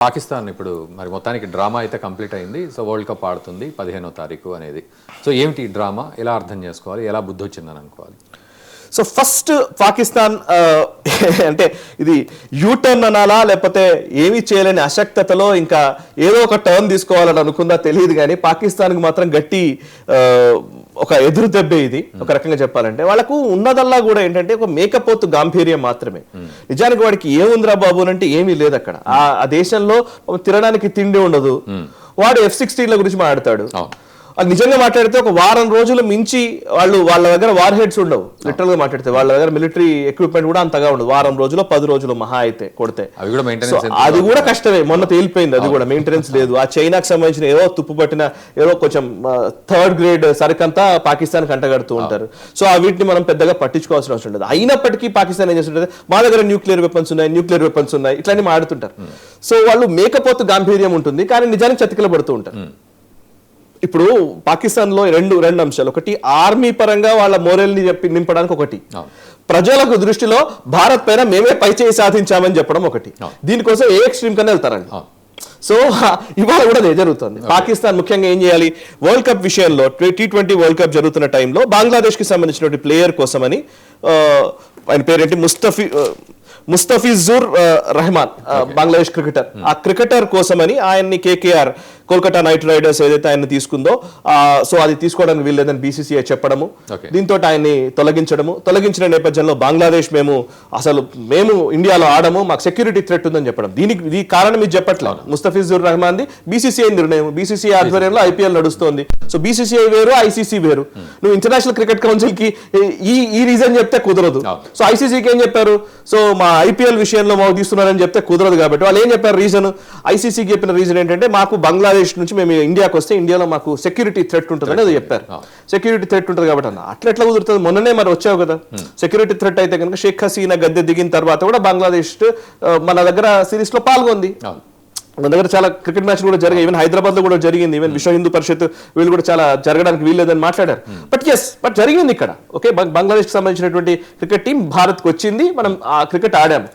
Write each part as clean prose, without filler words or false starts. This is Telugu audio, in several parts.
పాకిస్తాన్ ఇప్పుడు మరి మొత్తానికి డ్రామా అయితే కంప్లీట్ అయింది. సో వరల్డ్ కప్ ఆడుతుంది 15వ తారీఖు అనేది. సో ఏమిటి డ్రామా, ఎలా అర్థం చేసుకోవాలి, ఎలా బుద్ధి వచ్చిందని అనుకోవాలి? సో ఫస్ట్ పాకిస్తాన్ అంటే ఇది యూటర్న్ అనాలా లేకపోతే ఏమీ చేయలేని అశక్తతలో ఇంకా ఏదో ఒక టర్న్ తీసుకోవాలని అనుకుందా తెలియదు, కానీ పాకిస్తాన్కి మాత్రం గట్టి ఒక ఎదురు దెబ్బే ఇది. ఒక రకంగా చెప్పాలంటే వాళ్ళకు ఉన్నదల్లా కూడా ఏంటంటే ఒక మేకపోతు గాంభీర్యం మాత్రమే. నిజానికి వాడికి ఏముందిరా బాబు అంటే ఏమీ లేదు అక్కడ. ఆ దేశంలో తినడానికి తిండి ఉండదు. వాడు F-16ల గురించి మాట్లాడతాడు. అది నిజంగా మాట్లాడితే ఒక వారం రోజులు మించి వాళ్ళ దగ్గర వార్ హెడ్స్ ఉండవు. లిటరల్ గా మాట్లాడితే వాళ్ళ దగ్గర మిలిటరీ ఎక్విప్మెంట్ కూడా అంతగా ఉండదు. వారం రోజులు 10 రోజులు మహా అయితే కొడితే అది కూడా కష్టమే. మొన్న తేలిపోయింది, అది కూడా మెయింటెనెన్స్ లేదు. ఆ చైనాకి సంబంధించిన ఏదో తుప్పు పట్టిన ఏదో కొంచెం 3rd గ్రేడ్ సరికంతా పాకిస్తాన్ కంటగడుతూ ఉంటారు. సో ఆ వీటిని మనం పెద్దగా పట్టించుకోవాల్సిన అవసరం లేదు. అయినప్పటికీ పాకిస్తాన్ ఏం చేస్తుంటే మా దగ్గర న్యూక్లియర్ వెపన్స్ ఉన్నాయి ఇట్లాంటి మాడుతుంటారు. సో వాళ్ళు మేకపోతు గాంభీర్యం ఉంటుంది, కానీ నిజానికి చతికిల పడుతూ ఉంటారు. ఇప్పుడు పాకిస్తాన్ లో రెండు అంశాలు. ఒకటి ఆర్మీ పరంగా వాళ్ళ మోరల్ ని నింపడానికి, ఒకటి ప్రజలకు దృష్టిలో భారత్ పైన మేమే పైచేయి సాధించామని చెప్పడం ఒకటి. దీనికోసం ఏ ఎక్స్ట్రీమ్ కన్నా వెళ్తారండి. సో ఇవాళ కూడా అదే జరుగుతుంది. పాకిస్తాన్ ముఖ్యంగా ఏం చేయాలి, వరల్డ్ కప్ విషయంలో T20 వరల్డ్ కప్ జరుగుతున్న టైంలో బంగ్లాదేశ్ కి సంబంధించిన ప్లేయర్ కోసమని, ఆయన పేరేంటి, ముస్తఫిజుర్ రెహమాన్, బంగ్లాదేశ్ క్రికెటర్. ఆ క్రికెటర్ కోసమని ఆయన్ని KKR కోల్కతా నైట్ రైడర్స్ ఏదైతే ఆయన తీసుకుందో, సో అది తీసుకోవడానికి వీల్లేదని BCCI చెప్పడము, దీంతో ఆయన్ని తొలగించిన నేపథ్యంలో బంగ్లాదేశ్ మేము ఇండియాలో ఆడము, మాకు సెక్యూరిటీ థ్రెట్ ఉందని చెప్పడం. దీనికి కారణం ఇది చెప్పట్లేదు, ముస్తఫిజుర్ రెహమాన్ ది BCCI నిర్ణయం. BCCI ఆధ్వర్యంలో IPL నడుస్తోంది. సో BCCI వేరు, ICC వేరు. నువ్వు ఇంటర్నేషనల్ క్రికెట్ కౌన్సిల్ కి ఈ రీజన్ చెప్తే కుదరదు. సో ICCకి ఏం చెప్పారు, సో మా IPL విషయంలో మాకు తీస్తున్నారని చెప్తే కుదరదు. కాబట్టి వాళ్ళు ఏం చెప్పారు రీజన్, ICCకి చెప్పిన రీజన్ ఏంటంటే మాకు బంగ్లాదేశ్ నుంచి మేము ఇండియాకి వస్తే ఇండియాలో మాకు సెక్యూరిటీ థ్రెట్ ఉంటుందని అది చెప్పారు. సెక్యూరిటీ థ్రెట్ ఉంటుంది కాబట్టి అట్లా కుదురుతుంది. మొన్ననే మరి వచ్చావు కదా, సెక్యూరిటీ థ్రెట్ అయితే కనుక షేక్ హసీనా గద్దె దిగిన తర్వాత కూడా బంగ్లాదేశ్ మన దగ్గర సిరీస్ లో పాల్గొంది. మన దగ్గర చాలా క్రికెట్ మ్యాచ్ కూడా జరిగాయి. ఈవెన్ హైదరాబాద్ లో కూడా జరిగింది. ఈవెన్ విశ్వ హిందూ పరిషత్ వీళ్ళు కూడా చాలా జరగడానికి వీల్లేదని మాట్లాడారు. బట్ జరిగింది ఇక్కడ. ఓకే, బంగ్లాదేశ్ కి సంబంధించినటువంటి క్రికెట్ టీం భారత్ కు వచ్చింది, మనం ఆ క్రికెట్ ఆడాము.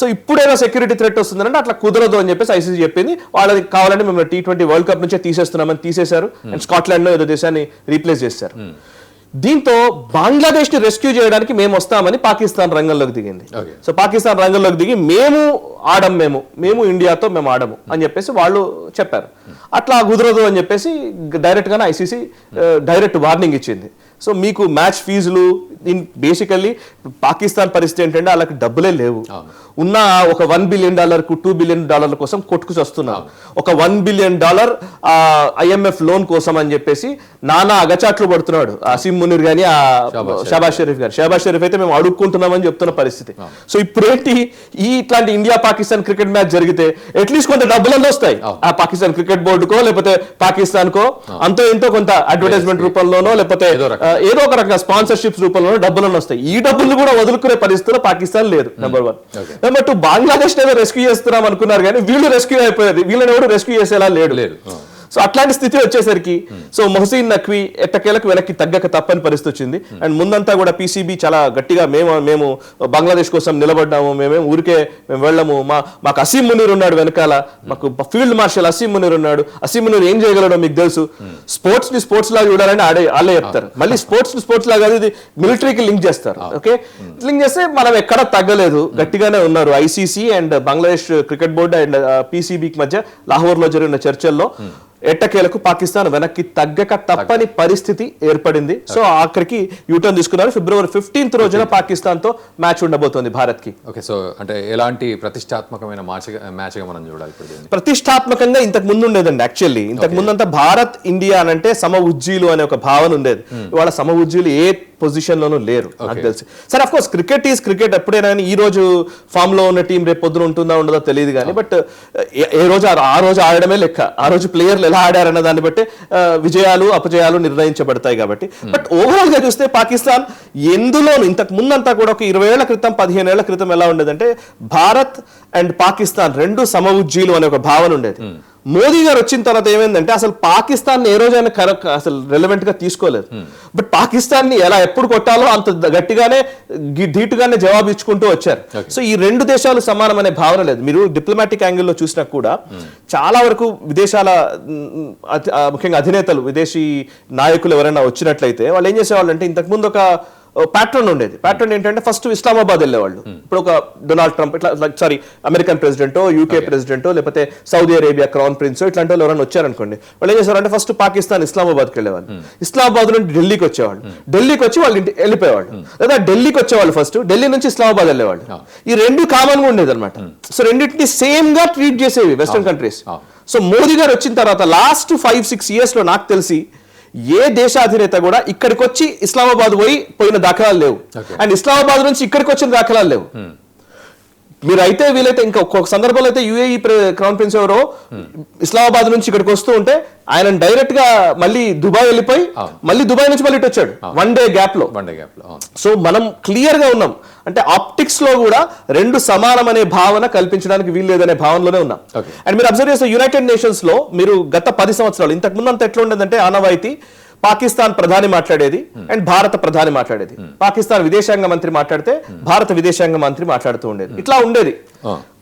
సో ఇప్పుడేదో సెక్యూరిటీ థ్రెట్ వస్తుందంటే అట్లా కుదరదు అని చెప్పేసి ICC చెప్పింది. వాళ్ళకి కావాలంటే మేము T20 వరల్డ్ కప్ నుంచే తీసేస్తున్నామని తీసేశారు. అండ్ స్కాట్లాండ్ లో ఏదో దేశాన్ని రీప్లేస్ చేశారు. దీంతో బంగ్లాదేశ్ ని రెస్క్యూ చేయడానికి మేము వస్తామని పాకిస్తాన్ రంగంలోకి దిగింది. సో పాకిస్తాన్ రంగంలోకి దిగి మేము ఇండియాతో మేము ఆడము అని చెప్పేసి వాళ్ళు చెప్పారు. అట్లా కుదరదు అని చెప్పేసి డైరెక్ట్ గానే ICC డైరెక్ట్ వార్నింగ్ ఇచ్చింది. సో మీకు మ్యాచ్ ఫీజులు, బేసికల్లీ పాకిస్తాన్ పరిస్థితి ఏంటంటే వాళ్ళకి డబ్బులే లేవు. ఉన్న ఒక $1 బిలియన్ $2 బిలియన్ కోసం కొట్టుకు వస్తున్నారు. ఒక $1 బిలియన్ IMF లోన్ కోసం అని చెప్పేసి నానా అగచాట్లు పడుతున్నాడు అసీం మునీర్ గాని, షహబాజ్ షరీఫ్ గాని. షహబాజ్ షరీఫ్ అయితే మేము అడుక్కుంటున్నామని చెప్తున్న పరిస్థితి. సో ఇప్పుడేంటి, ఇట్లాంటి ఇండియా పాకిస్తాన్ క్రికెట్ మ్యాచ్ జరిగితే అట్లీస్ట్ కొంత డబ్బులన్నీ వస్తాయి ఆ పాకిస్తాన్ క్రికెట్ బోర్డుకో లేకపోతే పాకిస్తాన్ కో, అంతో ఎంతో కొంత అడ్వర్టైజ్మెంట్ రూపంలోనో లేకపోతే ఏదో ఒక రకంగా స్పాన్సర్షిప్స్ రూపంలో డబ్బులను వస్తాయి. ఈ డబ్బులు కూడా వదులుకునే పరిస్థితిలో పాకిస్తాన్ లేదు. నెంబర్ 1. నెంబర్ 2, బంగ్లాదేశ్ రెస్క్యూ చేస్తున్నాం అనుకున్నారు, కానీ వీళ్ళు రెస్క్యూ అయిపోయేది, వీళ్ళని ఎవరు రెస్క్యూ చేసేలా లేడు. సో అట్లాంటి స్థితి వచ్చేసరికి సో మొహసిన్ నఖ్వీ ఎట్టకేలకు వెనక్కి తగ్గక తప్పని పరిస్థితి వచ్చింది. అండ్ ముందంతా కూడా PCB చాలా గట్టిగా మేము బంగ్లాదేశ్ కోసం నిలబడ్డాము, ఊరికే మేము వెళ్ళము, మాకు అసీం మునీర్ ఉన్నాడు వెనకాల, మాకు ఫీల్డ్ మార్షల్ అసీం మునీర్ ఉన్నాడు, అసీం మునీర్ ఏం చేయగలడో మీకు తెలుసు, స్పోర్ట్స్ ని స్పోర్ట్స్ లాగా చూడాలని వాళ్ళే చెప్తారు. మళ్ళీ స్పోర్ట్స్ లాగా ఇది మిలిటరీకి లింక్ చేస్తారు. ఓకే, లింక్ చేస్తే మనం ఎక్కడ తగ్గలేదు, గట్టిగానే ఉన్నారు. ICC and Bangladesh cricket board and PCBకి మధ్య లాహోర్ లో జరిగిన చర్చల్లో ఎట్టకేలకు పాకిస్తాన్ వెనక్కి తగ్గక తప్పని పరిస్థితి ఏర్పడింది. సో ఆఖరికి యూటర్న్ తీసుకున్నారు. February 15th రోజున పాకిస్తాన్ తో మ్యాచ్ ఉండబోతోంది భారత్ కి. ఓకే, సో అంటే ఎలాంటి ప్రతిష్టాత్మకమైన మ్యాచ్ గా మనం చూడాలి? ప్రతిష్టాత్మకంగా ఇంతకు ముందు ఉండేదండి. యాక్చువల్లీ ఇంతకు ముందంతా భారత్ ఇండియా అంటే సమ ఉజ్జీలు అనే ఒక భావన ఉండేది. ఇవాళ సమ ఉజ్జీలు ఏ పొజిషన్ లోనూ లేరు నాకు తెలిసి. సరే, of course cricket is cricket. ఎప్పుడైనా ఈ రోజు ఫామ్ లో ఉన్న టీం రేపు పొద్దున ఉంటుందా ఉండదో తెలియదు, కానీ బట్ ఆ రోజు ఆడడమే లెక్క. ఆ రోజు ప్లేయర్లు ఎలా ఆడారన్న దాన్ని బట్టి విజయాలు అపజయాలు నిర్ణయించబడతాయి. కాబట్టి బట్ ఓవరాల్ గా చూస్తే పాకిస్తాన్ ఎందులోనూ ఇంతకు ముందంతా కూడా ఒక 20 ఏళ్ల క్రితం 15 ఏళ్ల క్రితం ఎలా ఉండేదంటే భారత్ అండ్ పాకిస్తాన్ రెండు సమ ఉజ్జీలు అనే ఒక భావన ఉండేది. మోదీ గారు వచ్చిన తర్వాత ఏమైందంటే అసలు పాకిస్తాన్ ఏ రోజైనా అసలు రెలవెంట్ గా తీసుకోలేదు. బట్ పాకిస్తాన్ ని ఎలా ఎప్పుడు కొట్టాలో అంత గట్టిగానే ధీటుగానే జవాబు ఇచ్చుకుంటూ వచ్చారు. సో ఈ రెండు దేశాలు సమానం అనే భావన లేదు. మీరు డిప్లొమాటిక్ యాంగిల్లో చూసినా కూడా చాలా వరకు విదేశాల ముఖ్యంగా అధినేతలు, విదేశీ నాయకులు ఎవరైనా వచ్చినట్లయితే వాళ్ళు ఏం చేసేవాళ్ళు అంటే ఇంతకుముందు ఒక ప్యాటర్న్ ఉండేది. ప్యాటర్న్ ఏంటంటే ఫస్ట్ ఇస్లామాబాద్ వెళ్ళేవాళ్ళు. ఇప్పుడు ఒక డొనాల్డ్ ట్రంప్ ఇట్లా అమెరికన్ ప్రెసిడెంటో, యూకే ప్రెసిడెంటో, లేకపోతే సౌదీ అరేబియా క్రౌన్ ప్రిన్స్ ఇట్లాంటి వాళ్ళు ఎవరైనా వచ్చారనుకోండి, వాళ్ళు ఏం చేసేవారంటే ఫస్ట్ పాకిస్తాన్ ఇస్లామాబాద్కి వెళ్ళేవాళ్ళు. ఇస్లామాబాద్ నుండి ఢిల్లీకి వచ్చేవాళ్ళు. ఢిల్లీకి వచ్చి వాళ్ళు వెళ్ళిపోయేవాళ్ళు. లేదా ఢిల్లీకి వచ్చేవాళ్ళు ఫస్ట్, ఢిల్లీ నుంచి ఇస్లామాబాద్ వెళ్ళేవాళ్ళు. ఈ రెండు కామన్ గా ఉండేది అనమాట. సో రెండింటిని సేమ్ గా ట్రీట్ చేసేవి వెస్టర్న్ కంట్రీస్. సో మోదీ గారు వచ్చిన తర్వాత లాస్ట్ 5-6 years లో నాకు తెలిసి ఏ దేశ అధినేత కూడా ఇక్కడికి వచ్చి ఇస్లామాబాద్ పోయిన దాఖలాలు లేవు. అండ్ ఇస్లామాబాద్ నుంచి ఇక్కడికి వచ్చిన దాఖలాలు లేవు. మీరు అయితే వీలైతే ఇంకా ఒక్కొక్క సందర్భంలో అయితే యుఏఈ క్రౌన్ ప్రిన్స్ ఎవరో ఇస్లామాబాద్ నుంచి ఇక్కడికి వస్తూ ఉంటే ఆయన డైరెక్ట్ గా మళ్ళీ దుబాయ్ వెళ్ళిపోయి మళ్ళీ దుబాయ్ నుంచి మళ్ళీ ఇటు వచ్చాడు వన్ డే గ్యాప్ లో. సో మనం క్లియర్ గా ఉన్నాం అంటే ఆప్టిక్స్ లో కూడా రెండు సమానం అనే భావన కల్పించడానికి వీలు లేదనే భావనలోనే ఉన్నాం. అండ్ మీరు అబ్జర్వ్ చేస్తే యునైటెడ్ నేషన్స్ లో మీరు గత 10 సంవత్సరాలు ఇంతకు ముందు అంత ఎట్లా ఉండేదంటే ఆనవాయితీ పాకిస్తాన్ ప్రధాని మాట్లాడేది అండ్ భారత ప్రధాని మాట్లాడేది. పాకిస్తాన్ విదేశాంగ మంత్రి మాట్లాడితే భారత విదేశాంగ మంత్రి మాట్లాడుతూ ఉండేది. ఇట్లా ఉండేది.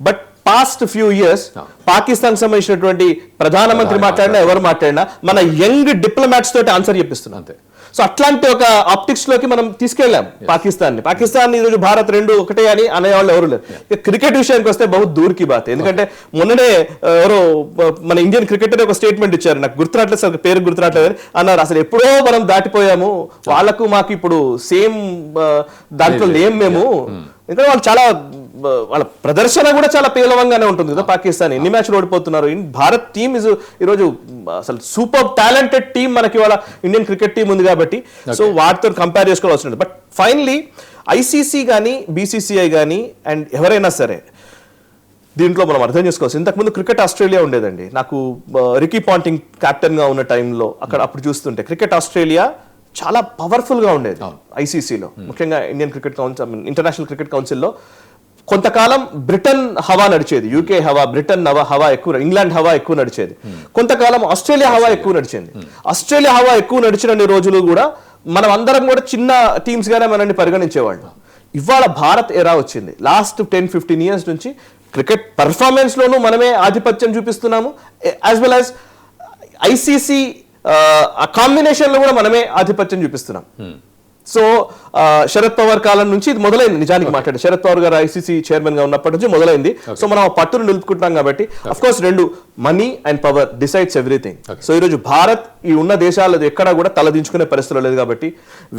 But past few years Pakistan సంబంధించినటువంటి ప్రధానమంత్రి మాట్లాడినా ఎవరు మాట్లాడినా మన యంగ్ డిప్లొమాట్స్ తోటి ఆన్సర్ చెప్పిస్తున్నాం. అంతే. సో అట్లాంటి ఒక ఆప్టిక్స్ లోకి మనం తీసుకెళ్ళాం పాకిస్తాన్ ఈ రోజు భారత్ రెండు ఒకటే అని అనేవాళ్ళు ఎవరు లేరు. క్రికెట్ విషయానికి వస్తే బహు దూర్కి బాత్. ఎందుకంటే మొన్ననే ఎవరో మన ఇండియన్ క్రికెటర్ ఒక స్టేట్మెంట్ ఇచ్చారు, నాకు గుర్తురాట్లేదు సార్, పేరు గుర్తురాట్లేదు అన్నారు. అసలు ఎప్పుడో మనం దాటిపోయాము, వాళ్ళకు మాకు ఇప్పుడు సేమ్ దాంట్లో లేం మేము. ఎందుకంటే వాళ్ళు చాలా వాళ్ళ ప్రదర్శన కూడా చాలా పేలవంగానే ఉంటుంది కదా. పాకిస్తాన్ ఎన్ని మ్యాచ్లు ఓడిపోతున్నారు. భారత్ టీమ్ ఈరోజు అసలు సూపర్ టాలెంటెడ్ టీం మనకి వాళ్ళ ఇండియన్ క్రికెట్ టీం ఉంది కాబట్టి సో వాటితో కంపేర్ చేసుకోవాల్సి ఉంటుంది. బట్ ఫైనలీ ఐసీసీ కానీ బీసీసీఐ కానీ అండ్ ఎవరైనా సరే దీంట్లో మనం అర్థం చేసుకోవచ్చు. ఇంతకుముందు క్రికెట్ ఆస్ట్రేలియా ఉండేదండి. నాకు రికీ పాంటింగ్ కెప్టెన్ గా ఉన్న టైంలో అప్పుడు చూస్తుంటే క్రికెట్ ఆస్ట్రేలియా చాలా పవర్ఫుల్ గా ఉండేది ఐసీసీలో, ముఖ్యంగా Indian cricket council, international cricket కౌన్సిల్లో. కొంతకాలం బ్రిటన్ హవా నడిచేది, యూకే హవా, బ్రిటన్ హవా ఎక్కువ, ఇంగ్లాండ్ హవా ఎక్కువ నడిచేది. కొంతకాలం ఆస్ట్రేలియా హవా ఎక్కువ నడిచింది. ఆస్ట్రేలియా హవా ఎక్కువ నడిచిన రోజులు కూడా మనం అందరం కూడా చిన్న టీమ్స్ గానే మనల్ని పరిగణించేవాళ్ళు. ఇవాళ భారత్ ఎరా వచ్చింది. లాస్ట్ 10-15 years నుంచి క్రికెట్ పర్ఫార్మెన్స్ లోనూ మనమే ఆధిపత్యం చూపిస్తున్నాము, యాజ్ వెల్ యాజ్ ఐసీసీ ఆ కాంబినేషన్ లో కూడా మనమే ఆధిపత్యం చూపిస్తున్నాం. సో శరద్ పవార్ కాలం నుంచి ఇది మొదలైంది. నిజానికి మాట్లాడే శరద్ పవార్ గారు ఐసీసీ చైర్మన్ గా ఉన్నప్పటి నుంచి మొదలైంది. సో మనం ఆ పట్టును నిలుపుకుంటున్నాం కాబట్టి అఫ్ కోర్స్ రెండు money and power decides everything. So ఈరోజు భారత్ ఈ ఉన్న దేశాలు ఎక్కడా కూడా తలదించుకునే పరిస్థితులు లేదు కాబట్టి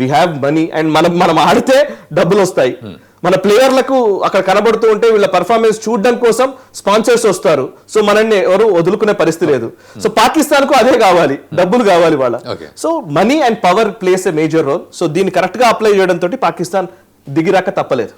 వీ హ్యావ్ మనీ అండ్ మనం ఆడితే డబ్బులు వస్తాయి. మన ప్లేయర్లకు అక్కడ కనబడుతూ ఉంటే వీళ్ళ పర్ఫార్మెన్స్ చూడడం కోసం స్పాన్సర్స్ వస్తారు. సో మనల్ని ఎవరు వదులుకునే పరిస్థితి లేదు. సో పాకిస్తాన్ కు అదే కావాలి, డబ్బులు కావాలి వాళ్ళ. So money and power plays a major role. So దీన్ని కరెక్ట్ గా అప్లై చేయడం తోటి పాకిస్తాన్ దిగిరాక తప్పలేదు.